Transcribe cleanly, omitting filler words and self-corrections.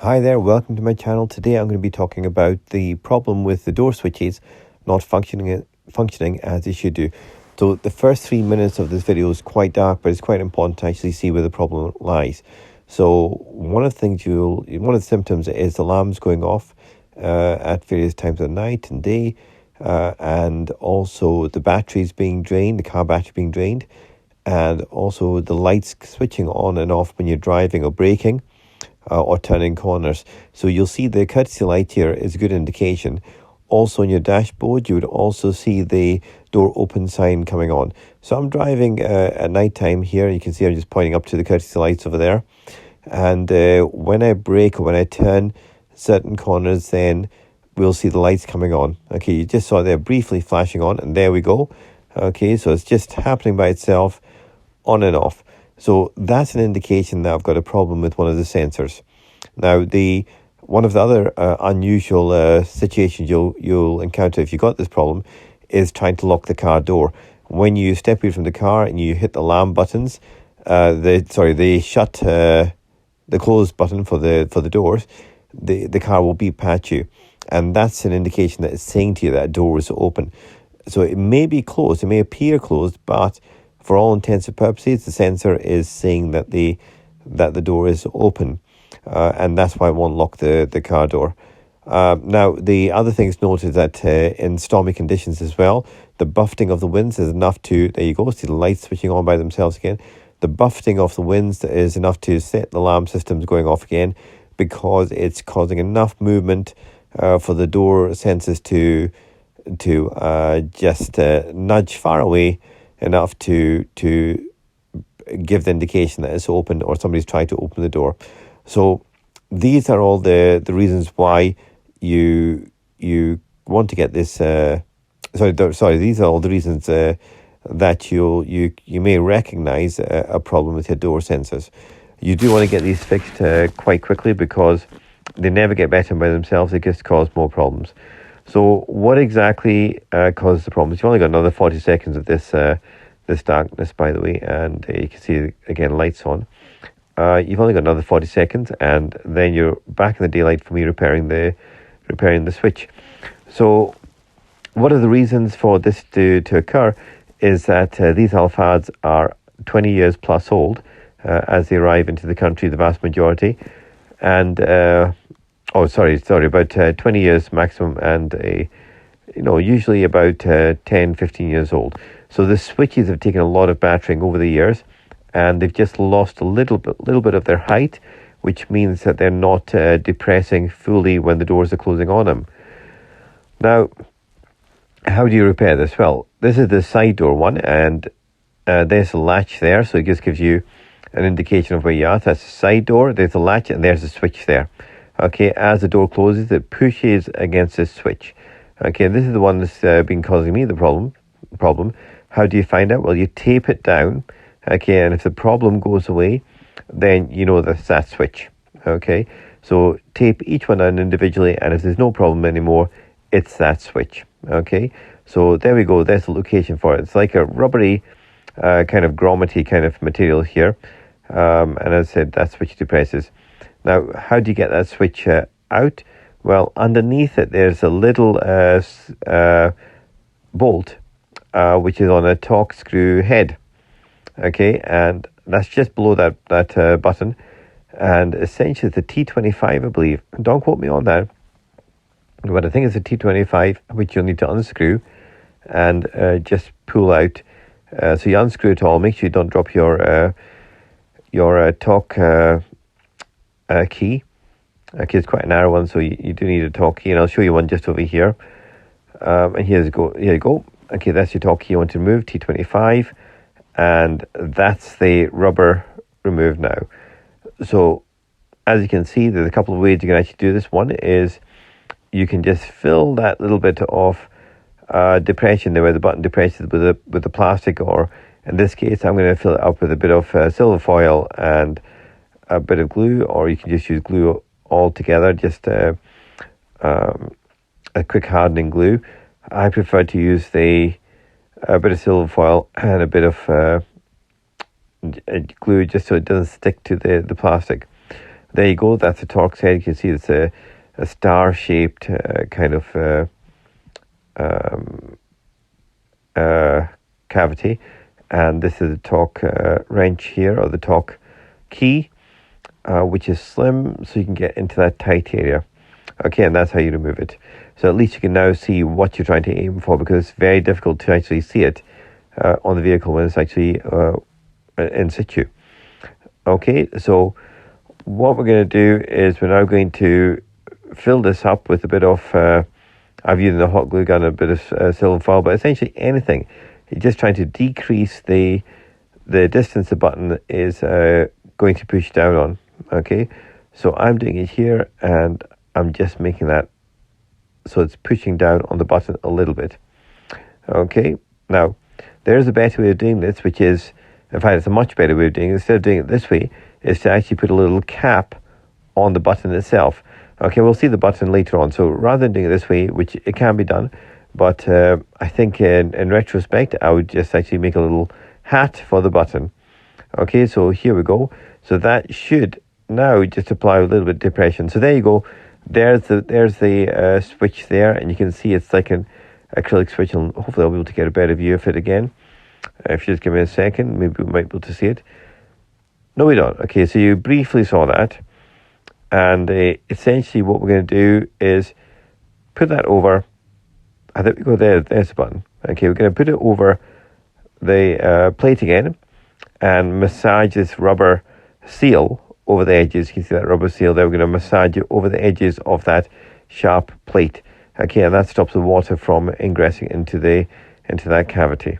Hi there, welcome to my channel. Today I'm going to be talking about the problem with the door switches not functioning as they should do. So the first 3 minutes of this video is quite dark, but it's quite important to actually see where the problem lies. So one of the symptoms is alarms going off at various times of night and day, and also the batteries being drained, the car battery being drained, and also the lights switching on and off when you're driving or braking. Or turning corners. So you'll see the courtesy light here is a good indication. Also on your dashboard, you would also see the door open sign coming on. So I'm driving at night time here. You can see I'm just pointing up to the courtesy lights over there. And when I brake or when I turn certain corners, then we'll see the lights coming on. Okay, you just saw they're briefly flashing on, and there we go. Okay, so it's just happening by itself, on and off. So that's an indication that I've got a problem with one of the sensors. Now, one of the other unusual situations you'll encounter if you've got this problem is trying to lock the car door. When you step away from the car and you hit the alarm buttons, the close button for the doors, the car will beep at you, and that's an indication that it's saying to you that door is open. So it may be closed, it may appear closed, but for all intents and purposes, the sensor is saying that the door is open, and that's why it won't lock the car door. Now, the other thing to note is that in stormy conditions as well, the buffeting of the winds is enough to, there you go, see the lights switching on by themselves again. The buffeting of the winds is enough to set the alarm systems going off again, because it's causing enough movement for the door sensors to just nudge far away enough to give the indication that it's open or somebody's trying to open the door. So these are all the reasons why you want to get this. These are all the reasons that you may recognize a problem with your door sensors. You do want to get these fixed quite quickly, because they never get better by themselves. They just cause more problems. So what exactly causes the problems? You've only got another 40 seconds of this darkness, by the way, and you can see again lights on. You've only got another 40 seconds, and then you're back in the daylight for me repairing the switch. So what are the reasons for this to occur is that these Alphards are 20 years plus old as they arrive into the country, the vast majority, and about 20 years maximum, and usually about 10, 15 years old. So the switches have taken a lot of battering over the years, and they've just lost a little bit of their height, which means that they're not depressing fully when the doors are closing on them. Now, how do you repair this? Well, this is the side door one, and there's a latch there, so it just gives you an indication of where you are. So that's the side door, there's a latch, and there's a switch there. Okay, as the door closes, it pushes against this switch. Okay, this is the one that's been causing me the problem. How do you find out? Well, you tape it down. Okay, and if the problem goes away, then you know that's that switch. Okay, so tape each one down individually, and if there's no problem anymore, it's that switch. Okay, so there we go. There's the location for it. It's like a rubbery kind of grommety kind of material here, and as I said, that switch depresses. Now, how do you get that switch out? Well, underneath it, there's a little bolt, which is on a torque screw head. Okay, and that's just below that button. And essentially, it's a T25, I believe. Don't quote me on that. But I think it's a T25, which you'll need to unscrew and just pull out. So you unscrew it all. Make sure you don't drop your torque key. Okay, it's quite a narrow one, so you do need a torque key, and I'll show you one just over here. And here you go. Okay, that's your torque key you want to remove, T25, and that's the rubber removed now. So, as you can see, there's a couple of ways you can actually do this. One is you can just fill that little bit of depression there where the button depresses with the plastic, or in this case, I'm going to fill it up with a bit of silver foil and a bit of glue, or you can just use glue all together, just a quick hardening glue. I prefer to use a bit of silver foil and a bit of glue, just so it doesn't stick to the plastic. There you go. That's the Torx head. You can see it's a star-shaped kind of cavity, and this is the torque wrench here, or the torque key, which is slim, so you can get into that tight area. Okay, and that's how you remove it. So at least you can now see what you're trying to aim for, because it's very difficult to actually see it on the vehicle when it's actually in situ. Okay, so what we're going to do is we're now going to fill this up with a bit of, I've used the hot glue gun, a bit of silver foil, but essentially anything. You're just trying to decrease the distance the button is going to push down on. Okay, so I'm doing it here, and I'm just making that so it's pushing down on the button a little bit. Okay, now there's a better way of doing this, which is, in fact, it's a much better way of doing it. Instead of doing it this way, is to actually put a little cap on the button itself. Okay, we'll see the button later on. So rather than doing it this way, which it can be done, but I think in retrospect, I would just actually make a little hat for the button. Okay, so here we go. So that should now just apply a little bit of depression. So there you go. There's the switch there, and you can see it's like an acrylic switch, and hopefully I'll be able to get a better view of it again. If you just give me a second, maybe we might be able to see it. No, we don't. Okay, so you briefly saw that, and essentially what we're going to do is put that over. I think we go there. There's the button. Okay, we're going to put it over the plate again, and massage this rubber seal over the edges. You can see that rubber seal there. We're going to massage it over the edges of that sharp plate. Okay, and that stops the water from ingressing into that cavity.